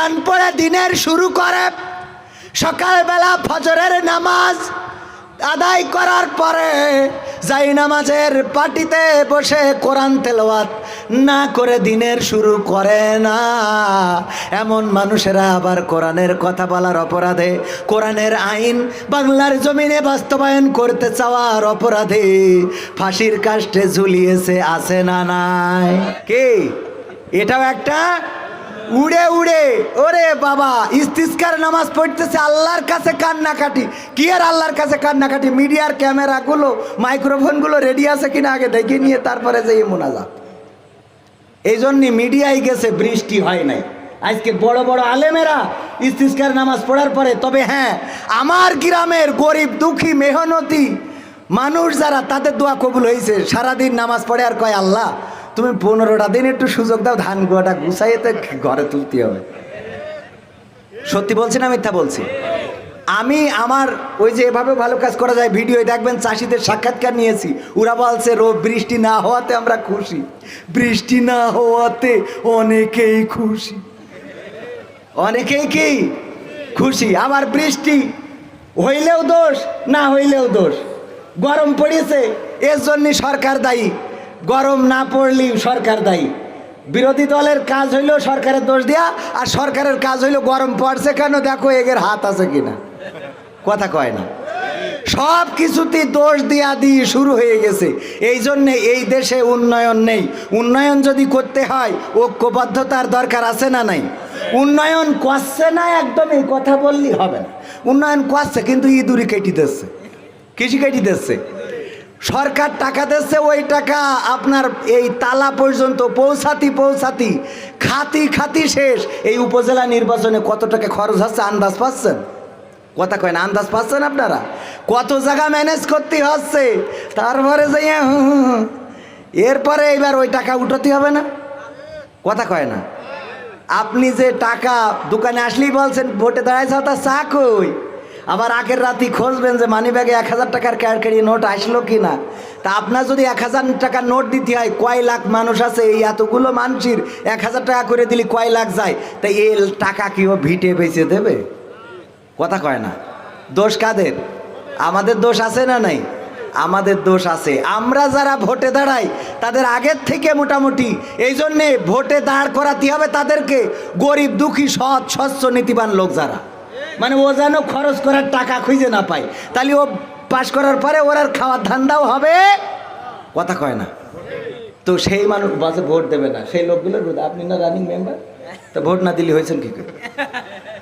কোরআন পড়ে দিনের শুরু করে, সকালবেলা ফজরের নামাজ আদায় করার পরে যাই নামাজের পাটিতে বসে কোরআন তেলাওয়াত না করে দিনের শুরু করে না, এমন মানুষেরা আবার কোরআনের কথা বলার অপরাধে, কোরআনের আইন বাংলার জমিনে বাস্তবায়ন করতে চাওয়ার অপরাধে ফাঁসির কাস্টে ঝুলিয়েছে, আছে না নাই? কে? এটাও একটা উড়ে উড়ে, ওরে বাবা ইস্তিসকার নামাজ পড়তেছে, আল্লাহর কাছে কান্নাকাটি। কি আর আল্লাহর কাছে কান্নাকাটি? মিডিয়ার ক্যামেরাগুলো মাইক্রোফোনগুলো রেডি আছে কিনা আগে দেখে নিয়ে তারপরে যাই মোনাজাত। এই জন্যই মিডিয়ায় গেছে, বৃষ্টি হয় নাই। আজকে বড় বড় আলেমেরা ইস্তিসকার নামাজ পড়ার পরে, তবে হ্যাঁ আমার গ্রামের গরিব দুঃখী মেহনতি মানুষ যারা, তাদের দোয়া কবুল হয়েছে। সারাদিন নামাজ পড়ে আর কয়, আল্লাহ তুমি 15টা দিন একটু সুযোগ দাও, ধান গোয়াটা গুছাইয়ে তো ঘরে তুলতে হবে। সত্যি বলছি না মিথ্যা বলছি? আমি আমার ওই যে এভাবে ভালো কাজ করা যায়, ভিডিও দেখবেন চাষিদের সাক্ষাৎকার নিয়েছি, ওরা বলছে বৃষ্টি না হওয়াতে আমরা খুশি, বৃষ্টি না হওয়াতে অনেকেই খুশি। অনেকেই কি খুশি? আবার বৃষ্টি হইলেও দোষ, না হইলেও দোষ। গরম পড়েছে এর জন্য সরকার দায়ী, গরম না পড়লেই সরকার দায়ী। বিরোধী দলের কাজ হইল সরকারের দোষ দেয়া, আর সরকারের কাজ হইল গরম পড়ছে কেন দেখো এগের হাত আছে কিনা। কথা কয় না? সব কিছুতেই দোষ দিয়া দিয়ে শুরু হয়ে গেছে। এই জন্যে এই দেশে উন্নয়ন নেই। উন্নয়ন যদি করতে হয় ঐক্যবদ্ধতার দরকার আছে না নাই? উন্নয়ন করছে না, একদম এই কথা বললেই হবে না। উন্নয়ন করছে কিন্তু ইঁদুরি কেটে দিচ্ছে, কৃষি কেটে দিচ্ছে। সরকার টাকা দিচ্ছে, ওই টাকা আপনার এই তালা পর্যন্ত পৌঁছাতি খাতি শেষ। এই উপজেলা নির্বাচনে কত টাকা খরচ হচ্ছে আন্দাজ পাচ্ছেন? কথা কয় না, আন্দাজ পাচ্ছেন আপনারা? কত জায়গা ম্যানেজ করতে হচ্ছে, তারপরে যাইয়া এরপরে এইবার ওই টাকা উঠাতে হবে না? কথা কয় না? আপনি যে টাকা দোকানে আসলেই বলছেন ভোটে দাঁড়াইছে, তা চা কই? আবার আগের রাতেই খুঁজবেন যে মানি ব্যাগে 1000 টাকার ক্যাড়কেড়ি নোট আসলো কি না। তা আপনার যদি 1000 টাকার নোট দিতে হয়, কয় লাখ মানুষ আছে, এই এতগুলো মানুষের 1000 টাকা করে দিলে কয় লাখ যায়? তাই এই টাকা কি ও ভিটে বেঁচে দেবে? কথা কয় না? দোষ কাদের? আমাদের দোষ আছে না নাই? আমাদের দোষ আছে। আমরা যারা ভোটে দাঁড়াই তাদের আগের থেকে মোটামুটি, এই জন্যে ভোটে দাঁড় করাতে হবে তাদেরকে গরিব দুঃখী সৎ স্বচ্ছ নীতিবান লোক যারা, মানে ও যেন খরচ করার টাকা খুঁজে না পায়, তাহলে ও পাশ করার পরে ওর আর খাওয়ার ধান্দাও হবে। কথা কয় না? তো সেই মানুষ বাসে ভোট দেবে না, সেই লোকগুলো। আপনি না রানিং মেম্বার, তো ভোট না দিলে হয়েছেন কি করে?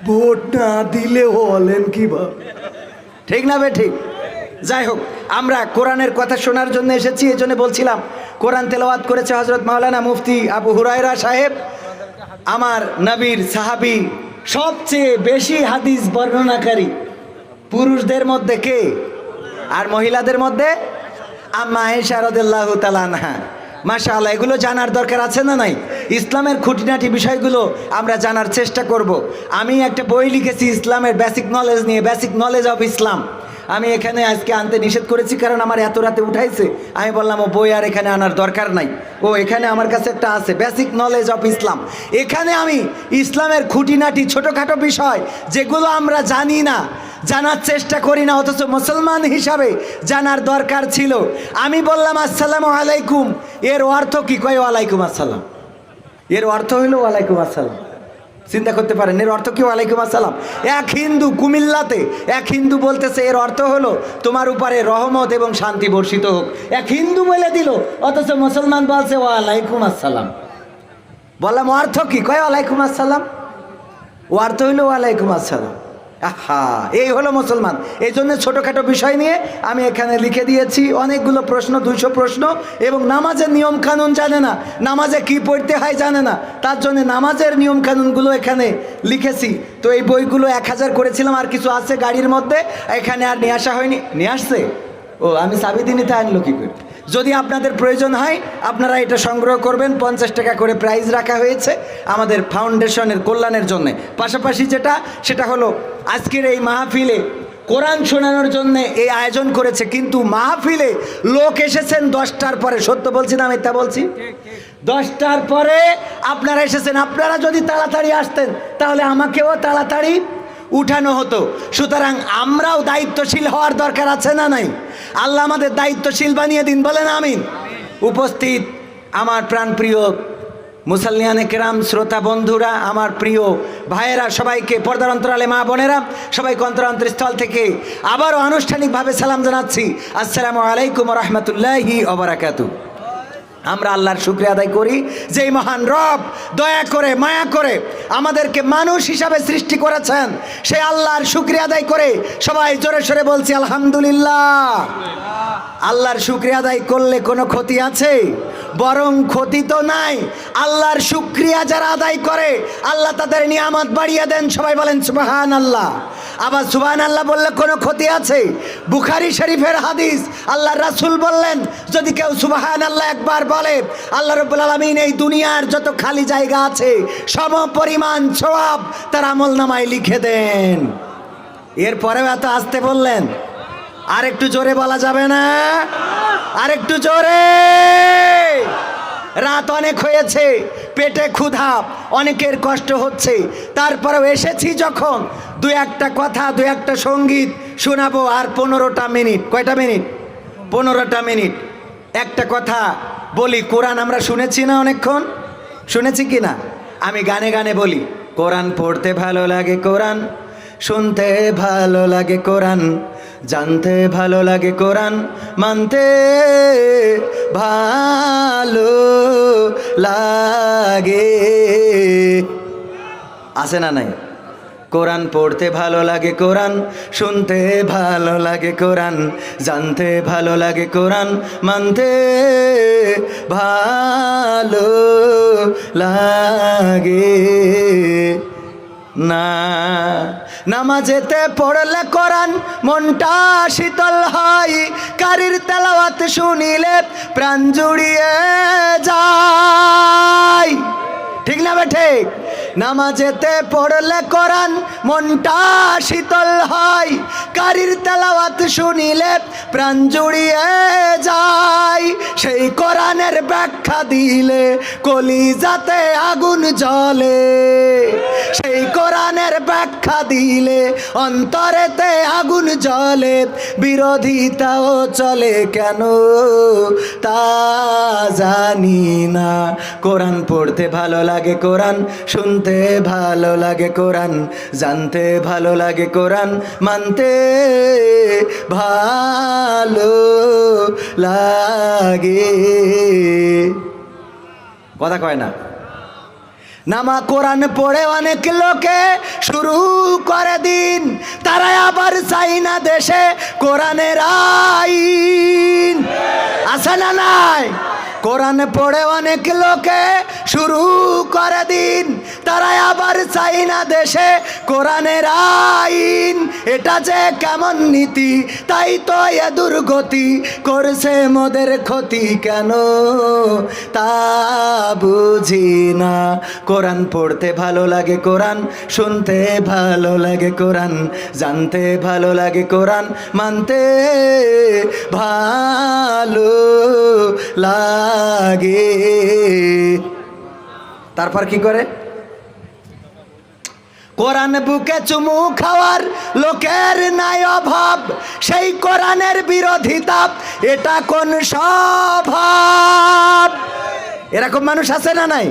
ভোট না দিলে হলেন কি ভাব? ঠিক না বে ঠিক? যাই হোক, আমরা কোরআনের কথা শোনার জন্য এসেছি। এই জন্য বলছিলাম, কোরআন তেলাওয়াত করেছে হযরত মাওলানা মুফতি আবু হুরায়রা সাহেব, আমার নবীর সাহাবী। সবচেয়ে বেশি হাদিস বর্ণনাকারী পুরুষদের মধ্যে কে, আর মহিলাদের মধ্যে আম্মা আয়েশা রাদিয়াল্লাহু তাআলা আনহা। মাশাআল্লাহ, এগুলো জানার দরকার আছে না নাই? ইসলামের খুঁটিনাটি বিষয়গুলো আমরা জানার চেষ্টা করব। আমি একটা বই লিখেছি ইসলামের বেসিক নলেজ নিয়ে, বেসিক নলেজ অফ ইসলাম। আমি এখানে আজকে আনতে নিষেধ করেছি, কারণ আমার এত রাতে উঠাইছে। আমি বললাম ও বই আর এখানে আনার দরকার নাই, ও এখানে আমার কাছে একটা আছে, বেসিক নলেজ অফ ইসলাম। এখানে আমি ইসলামের খুঁটিনাটি ছোটোখাটো বিষয় যেগুলো আমরা জানি না, জানার চেষ্টা করি না, অথচ মুসলমান হিসাবে জানার দরকার ছিল। আমি বললাম আসসালামু আলাইকুম, এর অর্থ কি? কয় ওয়ালাইকুম আসসালাম। এর অর্থ হইল ওয়ালাইকুম আসসালাম। চিন্তা করতে পারেন এর অর্থ কি? ওয়ালাইকুম আসসালাম। এক হিন্দু কুমিল্লাতে এক হিন্দু বলতেছে এর অর্থ হলো তোমার উপরে রহমত এবং শান্তি বর্ষিত হোক। এক হিন্দু বলে দিল, অথচ মুসলমান বলছে ওয়ালাইকুম আসসালাম। বললাম অর্থ কি? কয় ওয়ালাইকুম আসসালাম। ও অর্থ হইল ওয়ালাইকুম আসসালাম। আহা, এই হলো মুসলমান। এই জন্য ছোটোখাটো বিষয় নিয়ে আমি এখানে লিখে দিয়েছি অনেকগুলো প্রশ্ন, 200 প্রশ্ন। এবং নামাজের নিয়ম কানুন জানে না, নামাজে কি পড়তে হয় জানে না, তার জন্য নামাজের নিয়ম কানুনগুলো এখানে লিখেছি। তো এই বইগুলো 1000 করেছিলাম, আর কিছু আছে গাড়ির মধ্যে, এখানে আর নিয়ে আসা হয়নি। নিয়ে আসছে ও, আমি চাবি দিনিতে আনলো কি করে? যদি আপনাদের প্রয়োজন হয় আপনারা এটা সংগ্রহ করবেন। 50 টাকা করে প্রাইজ রাখা হয়েছে আমাদের ফাউন্ডেশনের কল্যাণের জন্য। পাশাপাশি সেটা হলো আজকের এই মাহফিলে কোরআন শোনানোর জন্য এই আয়োজন করেছে, কিন্তু মাহফিলে লোক এসেছেন 10টার পরে। সত্য বলছি না মিথ্যা বলছি? 10টার পরে আপনারা এসেছেন, আপনারা যদি তাড়াতাড়ি আসতেন তাহলে আমাকেও তাড়াতাড়ি উঠানো হতো। সুতরাং আমরাও দায়িত্বশীল হওয়ার দরকার আছে না নাই? আল্লাহ আমাদের দায়িত্বশীল বানিয়ে দিন, বলেন আমিন। উপস্থিত আমার প্রাণপ্রিয় মুসল্লিয়ানে কেরাম, শ্রোতা বন্ধুরা, আমার প্রিয় ভাইয়েরা, সবাইকে পর্দার অন্তরালে মা বোনেরা, সবাইকে অন্তরস্থল থেকে আবারও আনুষ্ঠানিকভাবে সালাম জানাচ্ছি। আসসালামু আলাইকুম রহমতুল্লাহি ওয়া বারাকাতুহু। আমরা আল্লাহর শুকরিয়া আদায় করি যে মহান রব দয়া করে মায়া করে আমাদেরকে মানুষ হিসাবে সৃষ্টি করেছেন। সেই আল্লাহর শুকরিয়া আদায় করে সবাই জোরে সোরে বলছি আলহামদুলিল্লাহ। আল্লাহর শুকরিয়া আদায় করলে কোনো ক্ষতি আছে? বরং ক্ষতি তো নাই। আল্লাহর শুকরিয়া যারা আদায় করে আল্লাহ তাদের নিয়ামত বাড়িয়ে দেন। সবাই বলেন সুবহানাল্লাহ। আবার সুবহানাল্লাহ বললে কোনো ক্ষতি আছে? বুখারী শরীফের হাদিস, আল্লাহর রাসূল বললেন যদি কেউ সুবহানাল্লাহ একবার বলে আল্লাহ রাব্বুল আলামিন এই দুনিয়ার যত খালি জায়গা আছে সম পরিমাণ সওয়াব তার আমলনামায় লিখে দেন। এরপরেও এত আসতে বললেন, আর একটু জোরে বলা যাবে না? আর একটু জোরে। রাত অনেক হয়েছে, পেটে ক্ষুধা, অনেকের কষ্ট হচ্ছে, তারপরেও এসেছি যখন দু একটা কথা, দু একটা সঙ্গীত শোনাবো। আর 15টা মিনিট, কয়টা মিনিট? 15টা মিনিট। একটা কথা বলি, কোরআন আমরা শুনেছি না অনেকক্ষণ? শুনেছি কি না? আমি গানে গানে বলি, কোরআন পড়তে ভালো লাগে, কোরআন শুনতে ভালো লাগে, কোরআন জানতে ভালো লাগে, কোরআন মানতে ভালো লাগে। আছে না নাই? কোরআন পড়তে ভালো লাগে, কোরআন শুনতে ভালো লাগে, কোরআন জানতে ভালো লাগে, কোরআন মানতে ভালো লাগে না। নামাজেতে পড়লে কোরআন মনটা শীতল হয়, কারির তেলাওয়াত শুনিলে প্রাণ জুড়িয়ে যায়। ঠিক না বেঠে? নামাজেতে পড়লে কোরআন মনটা শীতল হয়, কারির তেলাওয়াত শুনিলে প্রাণ জুড়িয়ে যায়। সেই কোরআনের ব্যাখ্যা দিলে কলিজাতে আগুন জ্বলে, সেই কোরআনের ব্যাখ্যা দিলে অন্তরেতে আগুন জ্বলে। বিরোধিতাও চলে কেন তা জানি না। কোরআন পড়তে ভালো লাগে, কোরআন শুনতে ভালো লাগে, কোরআন জানতে ভালো লাগে, কোরআন মানতে ভালো লাগে। কথা কয় না? নামা কোরআন পড়ে অনেক লোকে শুরু করে দিন, তারা আবার চাই না দেশে কোরআনের আইন। আছে না নাই? কোরআন পড়ে অনেক লোকে শুরু করে দিন, তারা আবার চাই না দেশে কোরআনের আইন। এটা যে কেমন নীতি, তাই তো এ দুর্গতি, করছে মোদের ক্ষতি কেন তা বুঝি না। কোরআন পড়তে ভালো লাগে, কোরআন শুনতে ভালো লাগে, কোরআন জানতে ভালো লাগে, কোরআন মানতে ভালো লাগে। তারপর কি করে? কোরআন বুকে চুমু খাওয়ার লোকের নাই অভাব, সেই কোরআনের বিরোধিতা এটা কোন স্বভাব? এরকম মানুষ আছে না নাই?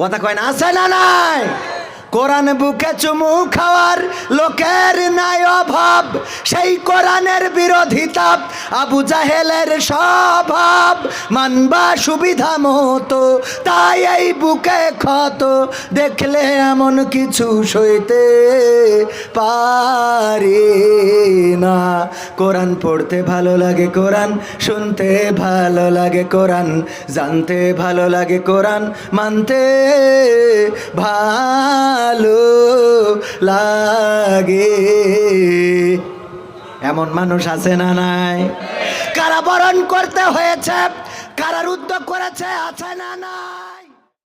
কথা কয় না? আছে না নাই? কোরআন বুকে চুমু খাওয়ার লোকের নাই অভাব, সেই কোরআনের বিরোধিতা আবু জাহেলের স্বভাব। মানবা সুবিধা মতো, তাই এই বুকে ক্ষত, দেখলে এমন কিছু সইতে পারি না। কোরআন পড়তে ভালো লাগে, কোরআন শুনতে ভালো লাগে, কোরআন জানতে ভালো লাগে, কোরআন মানতে ভালো লাগে। এমন মানুষ আছে না নাই? কারাবরণ করতে হয়েছে, কারারুদ্ধ করেছে, আছে না নাই?